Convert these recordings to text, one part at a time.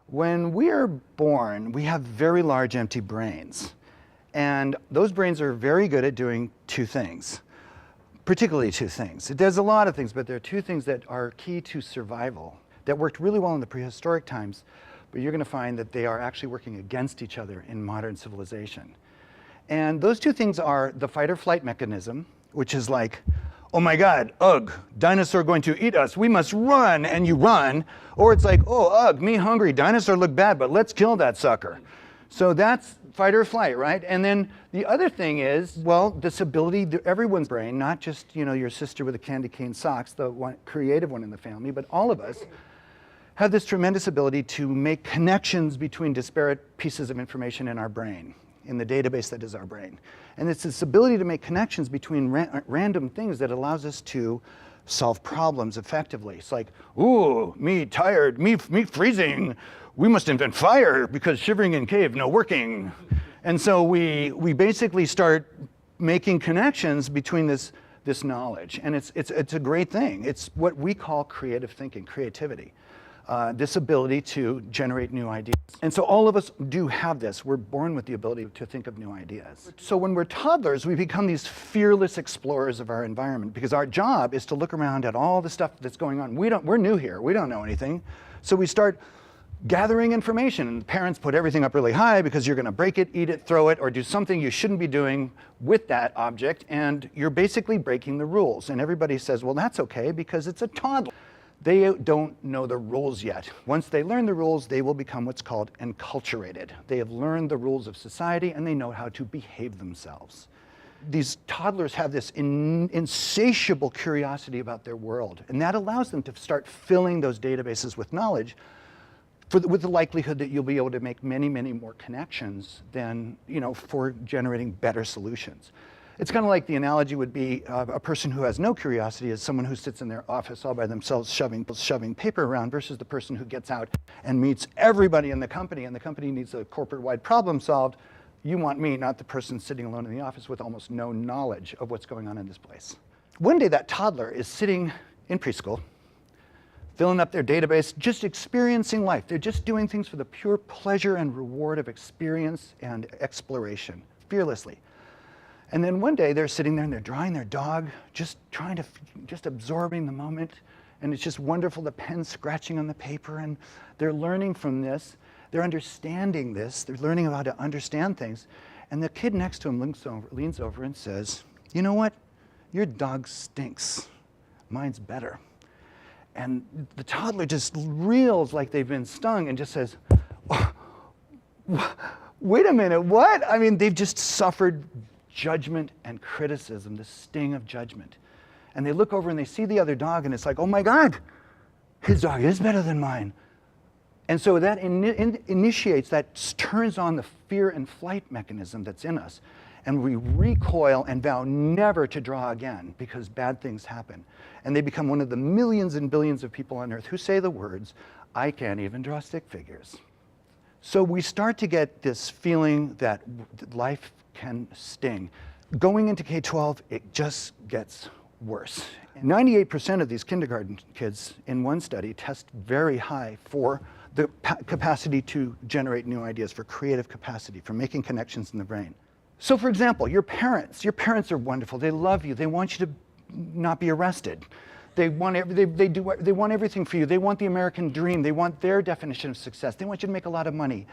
When we are born, we have very large empty brains. And those brains are very good at doing two things, particularly two things. It does a lot of things, but there are two things that are key to survival that worked really well in the prehistoric times, but you're going to find that they are actually working against each other in modern civilization. And those two things are the fight or flight mechanism, which is like, oh my God, ugh, dinosaur going to eat us, we must run, and you run. Or it's like, oh, ugh, me hungry, dinosaur look bad, but let's kill that sucker. So that's fight or flight, right? And then the other thing is, well, this ability, everyone's brain, not just your sister with the candy cane socks, the one, creative one in the family, but all of us have this tremendous ability to make connections between disparate pieces of information in our brain, in the database that is our brain. And it's this ability to make connections between random things that allows us to solve problems effectively. It's like, ooh, me tired, me freezing. We must invent fire because shivering in cave, no working. And so we basically start making connections between this knowledge. And it's a great thing. It's what we call creative thinking, creativity. This ability to generate new ideas. And so all of us do have this. We're born with the ability to think of new ideas. So when we're toddlers, we become these fearless explorers of our environment because our job is to look around at all the stuff that's going on. We're new here. We don't know anything. So we start gathering information, and parents put everything up really high because you're going to break it, eat it, throw it, or do something you shouldn't be doing with that object, and you're basically breaking the rules. And everybody says, well, that's okay because it's a toddler. They don't know the rules yet. Once they learn the rules, they will become what's called enculturated. They have learned the rules of society and they know how to behave themselves. These toddlers have this insatiable curiosity about their world, and that allows them to start filling those databases with knowledge with the likelihood that you'll be able to make many, many more connections than, for generating better solutions. It's kind of like the analogy would be a person who has no curiosity is someone who sits in their office all by themselves shoving paper around versus the person who gets out and meets everybody in the company, and the company needs a corporate-wide problem solved. You want me, not the person sitting alone in the office with almost no knowledge of what's going on in this place. One day that toddler is sitting in preschool, filling up their database, just experiencing life. They're just doing things for the pure pleasure and reward of experience and exploration, fearlessly. And then one day they're sitting there and they're drawing their dog, just absorbing the moment. And it's just wonderful, the pen scratching on the paper, and they're learning from this. They're understanding this. They're learning how to understand things. And the kid next to him leans over and says, you know what? Your dog stinks. Mine's better. And the toddler just reels like they've been stung and just says, oh, wait a minute, what? I mean, they've just suffered judgment and criticism, the sting of judgment. And they look over and they see the other dog, and it's like, oh my God, his dog is better than mine. And so that initiates, that turns on the fear and flight mechanism that's in us. And we recoil and vow never to draw again because bad things happen. And they become one of the millions and billions of people on earth who say the words, I can't even draw stick figures. So we start to get this feeling that life can sting. Going into K-12, it just gets worse. 98% of these kindergarten kids in one study test very high for the capacity to generate new ideas, for creative capacity, for making connections in the brain. So for example, your parents are wonderful. They love you. They want you to not be arrested. They want everything for you. They want the American dream. They want their definition of success. They want you to make a lot of money.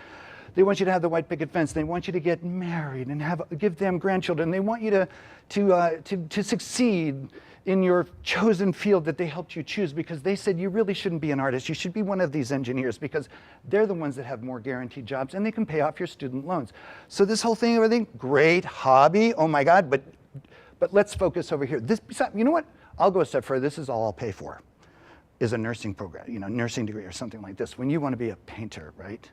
They want you to have the white picket fence. They want you to get married and give them grandchildren. They want you to succeed in your chosen field that they helped you choose because they said you really shouldn't be an artist. You should be one of these engineers because they're the ones that have more guaranteed jobs and they can pay off your student loans. So this whole thing, everything, great hobby. Oh my God, but let's focus over here. You know what? I'll go a step further. This is all I'll pay for, is a nursing program, nursing degree or something like this. When you want to be a painter, right?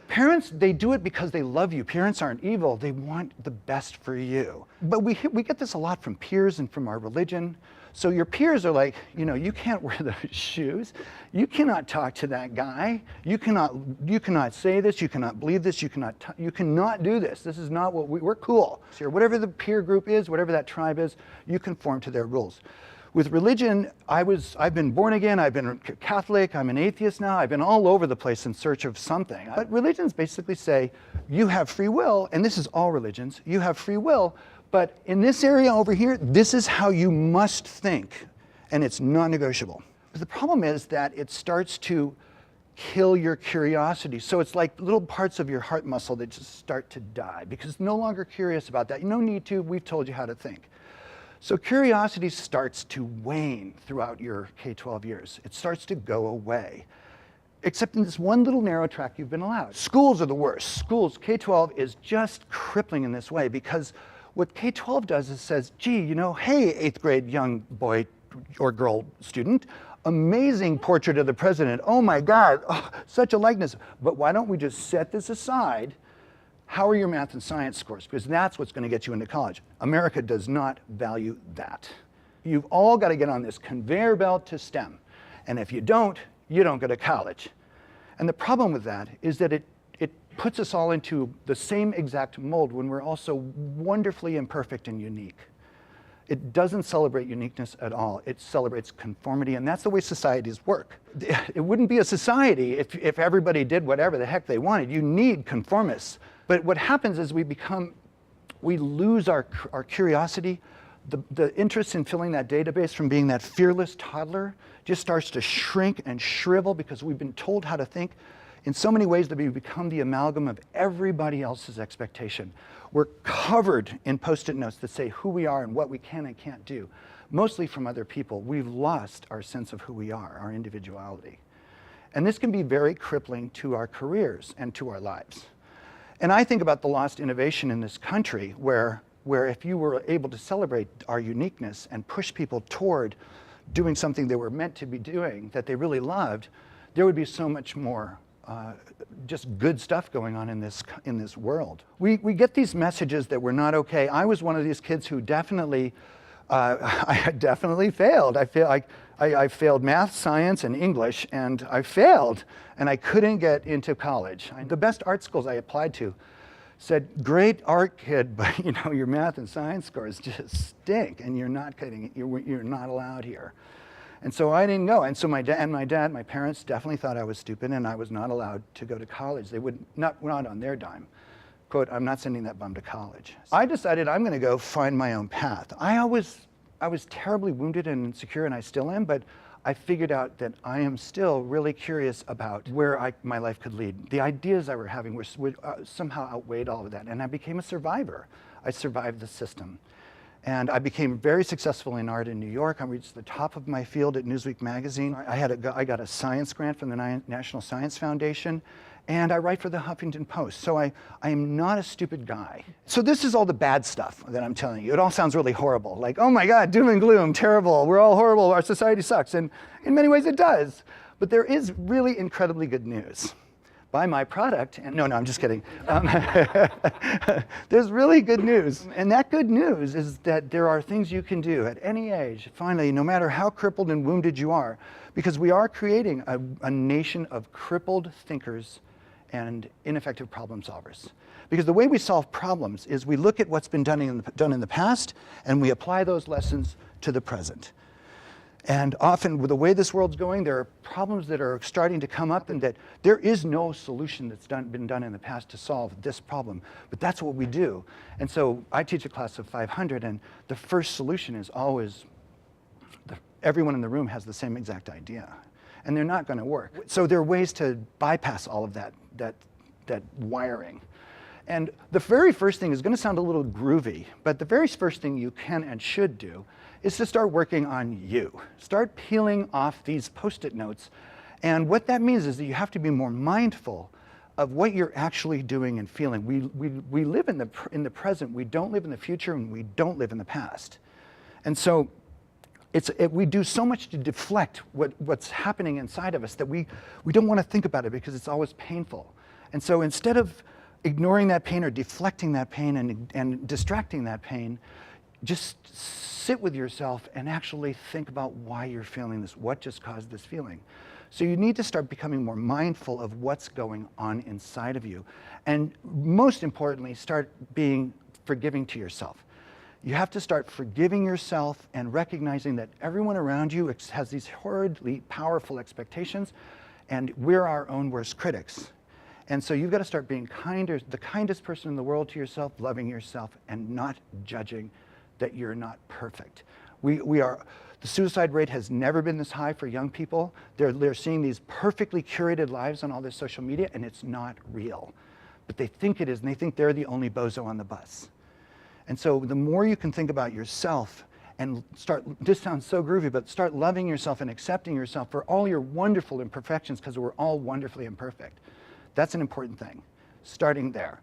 Parents, they do it because they love you. Parents aren't evil. They want the best for you. But we get this a lot from peers and from our religion. So your peers are like, you can't wear those shoes. You cannot talk to that guy. You cannot say this. You cannot believe this. You cannot do this. This is not what we're cool. So whatever the peer group is, whatever that tribe is, you conform to their rules. With religion, I've been born again, I've been Catholic, I'm an atheist now, I've been all over the place in search of something. But religions basically say, you have free will, and this is all religions, you have free will, but in this area over here, this is how you must think, and it's non-negotiable. But the problem is that it starts to kill your curiosity. So it's like little parts of your heart muscle that just start to die because it's no longer curious about that. No need to, we've told you how to think. So curiosity starts to wane throughout your K-12 years. It starts to go away, except in this one little narrow track you've been allowed. Schools are the worst. Schools, K-12 is just crippling in this way because what K-12 does is says, gee, you know, hey, 8th grade young boy or girl student, amazing portrait of the president. Oh my God, oh, such a likeness. But why don't we just set this aside? How are your math and science scores? Because that's what's going to get you into college. America does not value that. You've all got to get on this conveyor belt to STEM. And if you don't go to college. And the problem with that is that it puts us all into the same exact mold when we're also wonderfully imperfect and unique. It doesn't celebrate uniqueness at all. It celebrates conformity, and that's the way societies work. It wouldn't be a society if everybody did whatever the heck they wanted. You need conformists. But what happens is we lose our curiosity. The interest in filling that database from being that fearless toddler just starts to shrink and shrivel because we've been told how to think in so many ways that we become the amalgam of everybody else's expectation. We're covered in Post-it notes that say who we are and what we can and can't do, mostly from other people. We've lost our sense of who we are, our individuality. And this can be very crippling to our careers and to our lives. And I think about the lost innovation in this country where if you were able to celebrate our uniqueness and push people toward doing something they were meant to be doing that they really loved, there would be so much more just good stuff going on in this world. We get these messages that we're not okay. I was one of these kids who definitely, I definitely failed. I failed math, science, and English, and I failed, and I couldn't get into college. The best art schools I applied to said, great art kid, but you know, your math and science scores just stink, and you're not allowed here. And so I didn't go. And so my parents definitely thought I was stupid and I was not allowed to go to college. They would not on their dime. Quote, I'm not sending that bum to college. I decided I'm going to go find my own path. I was terribly wounded and insecure, and I still am, but I figured out that I am still really curious about where my life could lead. The ideas I were having would somehow outweighed all of that, and I became a survivor. I survived the system. And I became very successful in art in New York. I reached the top of my field at Newsweek magazine. I got a science grant from the National Science Foundation, and I write for the Huffington Post. So I am not a stupid guy. So this is all the bad stuff that I'm telling you. It all sounds really horrible, like, oh my God, doom and gloom, terrible, we're all horrible, our society sucks. And in many ways it does. But there is really incredibly good news. Buy my product, and no, I'm just kidding. There's really good news. And that good news is that there are things you can do at any age, finally, no matter how crippled and wounded you are, because we are creating a nation of crippled thinkers and ineffective problem solvers. Because the way we solve problems is we look at what's been done in the past, and we apply those lessons to the present. And often, with the way this world's going, there are problems that are starting to come up, and that there is no solution that's been done in the past to solve this problem. But that's what we do. And so I teach a class of 500, and the first solution is always everyone in the room has the same exact idea. And they're not going to work. So there are ways to bypass all of that wiring. And the very first thing is going to sound a little groovy, but the very first thing you can and should do is to start working on you. Start peeling off these Post-it notes. And what that means is that you have to be more mindful of what you're actually doing and feeling. We live in the present, we don't live in the future, and we don't live in the past. And so we do so much to deflect what's happening inside of us that we don't want to think about it because it's always painful. And so instead of ignoring that pain or deflecting that pain and distracting that pain, just sit with yourself and actually think about why you're feeling this, what just caused this feeling. So you need to start becoming more mindful of what's going on inside of you. And most importantly, start being forgiving to yourself. You have to start forgiving yourself and recognizing that everyone around you has these horridly powerful expectations, and we're our own worst critics. And so you've got to start being kinder, the kindest person in the world to yourself, loving yourself, and not judging that you're not perfect. The suicide rate has never been this high for young people. They're seeing these perfectly curated lives on all this social media, and it's not real. But they think it is, and they think they're the only bozo on the bus. And so the more you can think about yourself and this sounds so groovy, but start loving yourself and accepting yourself for all your wonderful imperfections, because we're all wonderfully imperfect. That's an important thing, starting there.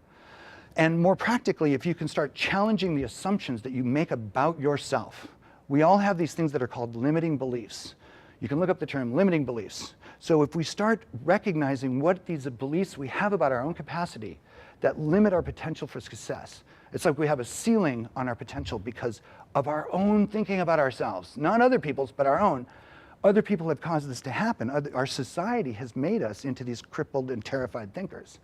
And more practically, if you can start challenging the assumptions that you make about yourself. We all have these things that are called limiting beliefs. You can look up the term limiting beliefs. So if we start recognizing what these beliefs we have about our own capacity that limit our potential for success, it's like we have a ceiling on our potential because of our own thinking about ourselves, not other people's, but our own. Other people have caused this to happen. Our society has made us into these crippled and terrified thinkers.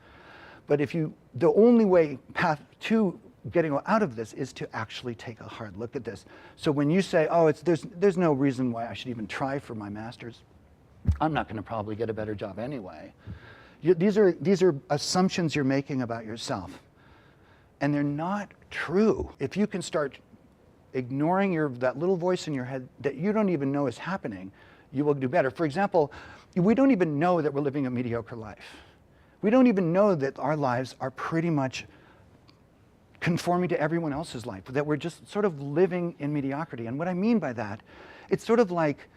But the only path to getting out of this is to actually take a hard look at this. So when you say, oh, there's no reason why I should even try for my master's, I'm not going to probably get a better job anyway. These are assumptions you're making about yourself. And they're not true. If you can start ignoring that little voice in your head that you don't even know is happening, you will do better. For example, we don't even know that we're living a mediocre life. We don't even know that our lives are pretty much conforming to everyone else's life, that we're just sort of living in mediocrity. And what I mean by that, it's sort of like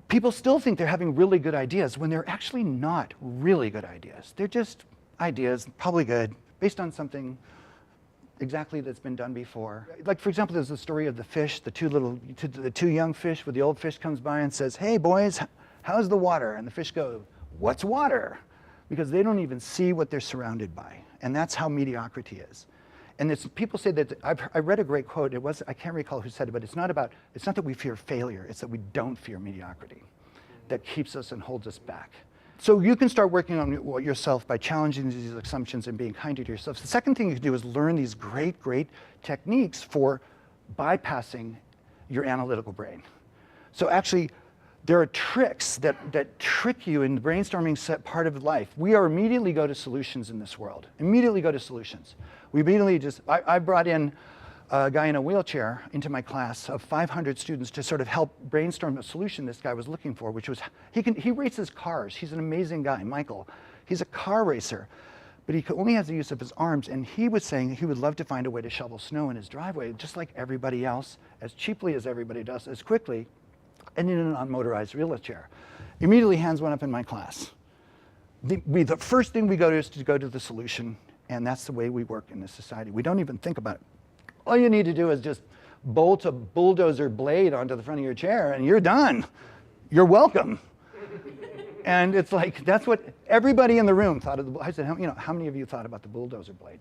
people still think they're having really good ideas when they're actually not really good ideas. They're just ideas, probably good, based on something exactly that's been done before. Like, for example, there's the story of the fish, the two young fish, where the old fish comes by and says, hey boys, how's the water? And the fish go, what's water? Because they don't even see what they're surrounded by. And that's how mediocrity is. And people say that, I read a great quote, I can't recall who said it, but it's not that we fear failure, it's that we don't fear mediocrity that keeps us and holds us back. So you can start working on yourself by challenging these assumptions and being kinder to yourself. The second thing you can do is learn these great techniques for bypassing your analytical brain. So actually, there are tricks that trick you in the brainstorming part of life. We immediately go to solutions in this world. Immediately go to solutions. We immediately I brought in a guy in a wheelchair into my class of 500 students to sort of help brainstorm a solution this guy was looking for, which was, he races cars. He's an amazing guy, Michael. He's a car racer, but he only has the use of his arms, and he was saying he would love to find a way to shovel snow in his driveway, just like everybody else, as cheaply as everybody does, as quickly, and in an unmotorized wheelchair. Immediately hands went up in my class. The first thing we go to is to go to the solution, and that's the way we work in this society. We don't even think about it. All you need to do is just bolt a bulldozer blade onto the front of your chair and you're done. You're welcome. And it's like, that's what everybody in the room thought of. I said, how many of you thought about the bulldozer blade?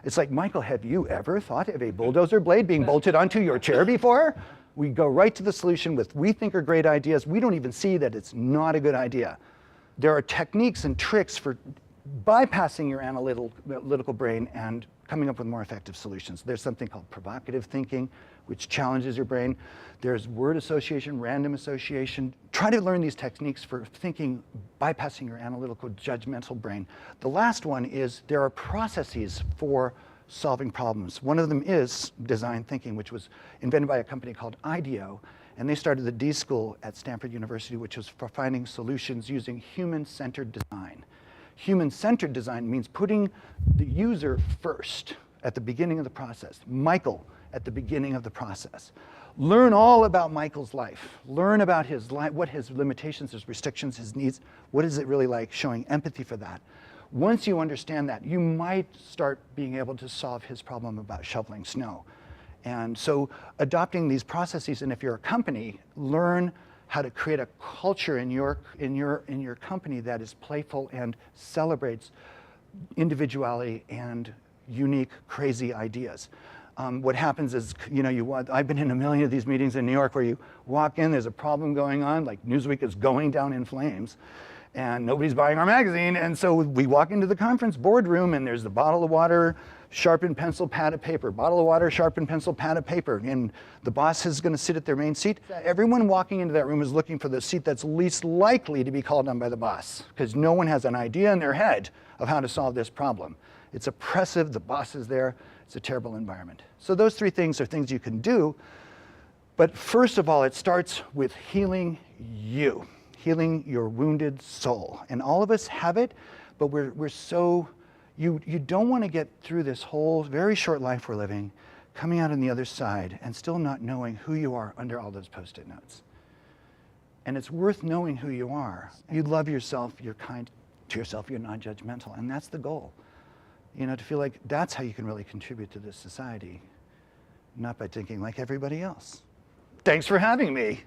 It's like, Michael, have you ever thought of a bulldozer blade being bolted onto your chair before? We go right to the solution with we think are great ideas. We don't even see that it's not a good idea. There are techniques and tricks for bypassing your analytical brain and coming up with more effective solutions. There's something called provocative thinking, which challenges your brain. There's word association, random association. Try to learn these techniques for thinking, bypassing your analytical, judgmental brain. The last one is there are processes for solving problems. One of them is design thinking, which was invented by a company called IDEO, and they started the D School at Stanford University, which was for finding solutions using human-centered design. Human-centered design means putting the user first at the beginning of the process. Michael at the beginning of the process. Learn all about Michael's life. Learn about his life, what his limitations, his restrictions, his needs. What is it really like? Showing empathy for that. Once you understand that, you might start being able to solve his problem about shoveling snow. And so adopting these processes, and if you're a company, learn how to create a culture in your company that is playful and celebrates individuality and unique, crazy ideas. What happens is, I've been in a million of these meetings in New York where you walk in, there's a problem going on, like Newsweek is going down in flames, and nobody's buying our magazine. And so we walk into the conference boardroom, and there's the bottle of water, sharpened pencil, pad of paper, bottle of water, sharpened pencil, pad of paper, and the boss is going to sit at their main seat. Everyone walking into that room is looking for the seat that's least likely to be called on by the boss, because no one has an idea in their head of how to solve this problem. It's oppressive, the boss is there, it's a terrible environment. So those three things are things you can do, but first of all, it starts with healing you, healing your wounded soul. And all of us have it, but we're so, you don't want to get through this whole very short life we're living, coming out on the other side and still not knowing who you are under all those Post-it notes. And it's worth knowing who you are. You love yourself, you're kind to yourself, you're non-judgmental, and that's the goal. You know, to feel like that's how you can really contribute to this society, not by thinking like everybody else. Thanks for having me.